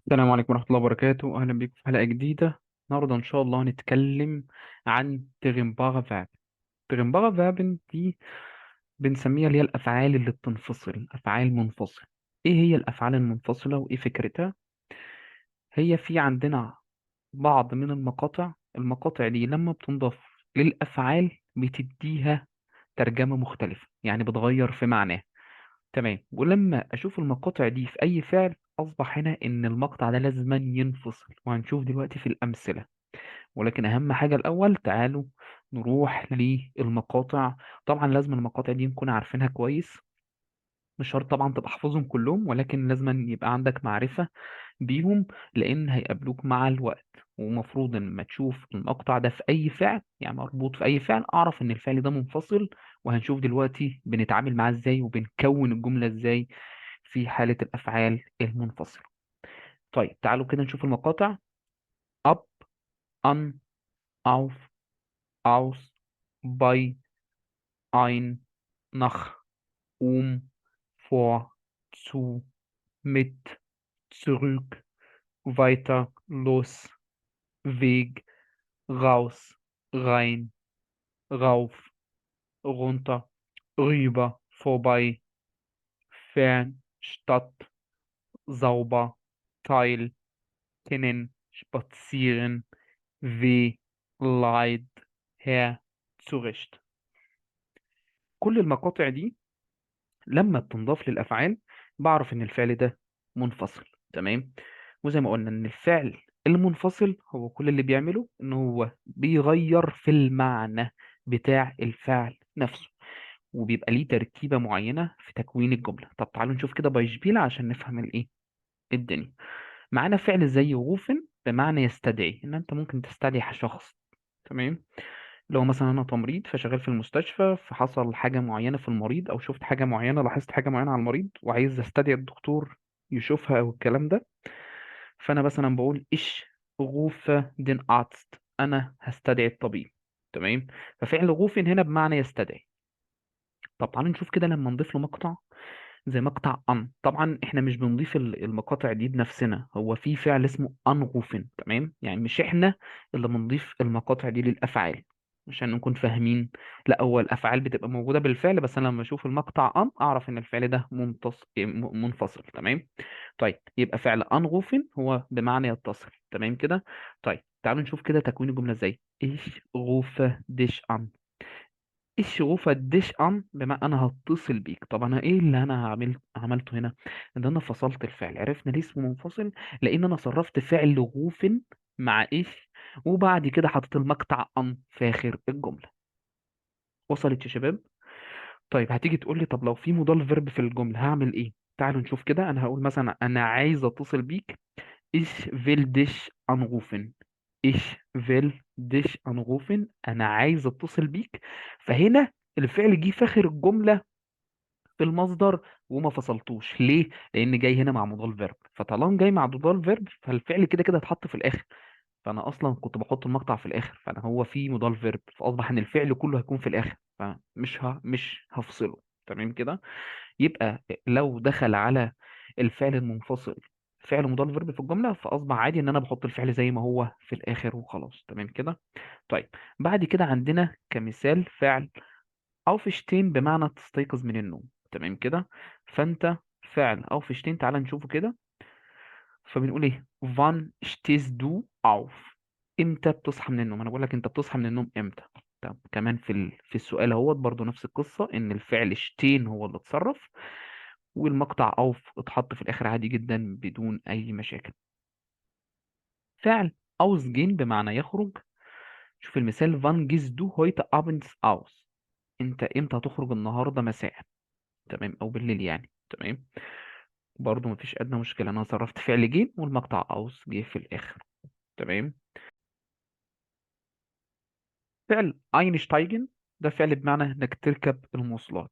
السلام عليكم ورحمة الله وبركاته. أهلا بكم في حلقة جديدة. النهاردة إن شاء الله هنتكلم عن تريمبارا فاب. تريمبارا فاب دي بنسميها اللي هي الأفعال اللي بتنفصل، أفعال منفصلة. إيه هي الأفعال المنفصلة وإيه فكرتها؟ هي في عندنا بعض من المقاطع دي لما بتنضاف للأفعال بتديها ترجمة مختلفة، يعني بتغير في معناها. تمام. ولما أشوف المقاطع دي في أي فعل أصبح هنا إن المقطع ده لازما ينفصل، وهنشوف دلوقتي في الأمثلة. ولكن أهم حاجة الأول تعالوا نروح للمقاطع. طبعا لازم المقاطع دي نكون عارفينها كويس. مش شرط طبعا تبقى حافظهم كلهم، ولكن لازم يبقى عندك معرفة بيهم، لأن هيقابلوك مع الوقت. ومفروض إن لما تشوف المقطع ده في أي فعل، يعني مربوط في أي فعل، أعرف إن الفعل ده منفصل. وهنشوف دلوقتي بنتعامل معاه إزاي وبنكون الجملة إزاي في حالة الأفعال المنفصلة. طيب تعالوا كده نشوف المقاطع. up, an, auf, aus, bei, ein, nach, vor, zu, mit, zurück, weiter, los, Weg, raus, rein, rauf, runter, rüber, vorbei, fern, Stadt, sauber, Teil, kennen, spazieren, weh, leid, her, zurecht. كل المقاطع دي لما بتنضاف للأفعال بعرف إن الفعل ده منفصل. تمام. وزي ما قلنا إن الفعل المنفصل هو كل اللي بيعمله إن هو بيغير في المعنى بتاع الفعل نفسه، وبيبقى ليه تركيبة معينة في تكوين الجملة. طب تعالوا نشوف كده بايشبيل عشان نفهم الإيه الدنيا. معانا فعل زي غوفن بمعنى يستدعي، إن أنت ممكن تستدعي شخص. تمام. لو مثلا انا تمريض فشغال في المستشفى، فحصل حاجه معينه في المريض او شفت حاجه معينه، لاحظت حاجه معينه على المريض وعايز استدعي الدكتور يشوفها او الكلام ده. فانا مثلا بقول ايش غوفة دين ارتست، انا هستدعي الطبيب. تمام. ففعل غوفن هنا بمعنى يستدعي. طب تعالوا نشوف كده لما نضيف له مقطع زي مقطع ان. طبعا احنا مش بنضيف المقاطع دي بنفسنا، هو في فعل اسمه انغوفن. تمام. يعني مش احنا اللي بنضيف المقاطع دي للافعال عشان نكون فاهمين. لا، هو الافعال بتبقى موجوده بالفعل، بس انا لما اشوف المقطع ان اعرف ان الفعل ده منفصل. تمام. طيب يبقى فعل انغوفن هو بمعنى يتصل. تمام كده. طيب تعالوا نشوف كده تكوين الجمله ازاي. ايش غوفه ديش ان. الشغوفة الدش ان بما انا هتصل بيك. طب انا ايه اللي انا عملته هنا؟ ان انا فصلت الفعل. عرفنا ليه اسمه منفصل؟ لان انا صرفت فعل غوف مع ايش، وبعد كده حطيت المقطع ان في اخر الجملة. وصلت يا شباب؟ طيب هتيجي تقول لي طب لو في مضارع فيرب في الجملة هعمل ايه؟ تعالوا نشوف كده. انا هقول مثلا انا عايز اتصل بيك. Ich will dich anrufen. Ich will dich anrufen. أنا عايز أتصل بيك. فهنا الفعل جه في آخر الجملة في المصدر وما فصلتوش. ليه؟ لأن جاي هنا مع مضارع فيرب، فطالما جاي مع مضارع فيرب فالفعل كده كده اتحط في الآخر. فأنا أصلا كنت بحط المقطع في الآخر، فأنا هو في مضارع فيرب، فأصبح إن الفعل كله هيكون في الآخر، مش هفصله. تمام كده. يبقى لو دخل على الفعل المنفصل فعل مضارع فيرب في الجملة، فأصبح عادي إن أنا بحط الفعل زي ما هو في الآخر وخلاص. تمام كده. طيب بعد كده عندنا كمثال فعل أوفشتين بمعنى تستيقظ من النوم. تمام كده. فأنت فعل أوفشتين تعال نشوفه كده. فبنقول إيه wann stehst du auf. إمتى بتصحى من النوم؟ أنا بقول لك أنت بتصحى من النوم إمتى. طب كمان في السؤال اهوت برضو نفس القصة، إن الفعل شتين هو اللي اتصرف، والمقطع أوف اتحط في الآخر عادي جدا بدون أي مشاكل. فعل ausgehen بمعنى يخرج. شوف المثال wann gehst du heute abends aus. أنت إمتى هتخرج النهاردة مساء. تمام، أو بالليل يعني. تمام. برضو مفيش أدنى مشكلة، أنا صرفت فعل جيم والمقطع aus جه في الآخر. تمام. فعل einsteigen ده فعل بمعنى إنك تركب المواصلات.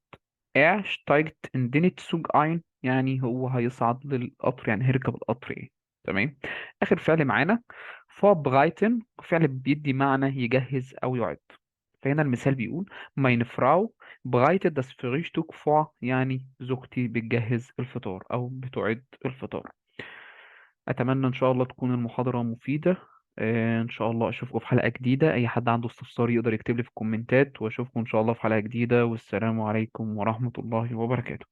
Er steigt in den Zug ein، يعني هو هيصعد للقطر، يعني هيركب القطر ايه. تمام. اخر فعل معانا vorbereiten، فعل بيدي معنى يجهز او يعد. فهنا المثال بيقول meine Frau bereitet das Frühstück vor، يعني زوجتي بتجهز الفطار او بتعد الفطار. أتمنى إن شاء الله تكون المحاضرة مفيدة. إن شاء الله أشوفكم في حلقة جديدة. أي حد عنده استفسار يقدر يكتب لي في الكومنتات، وأشوفكم إن شاء الله في حلقة جديدة، والسلام عليكم ورحمة الله وبركاته.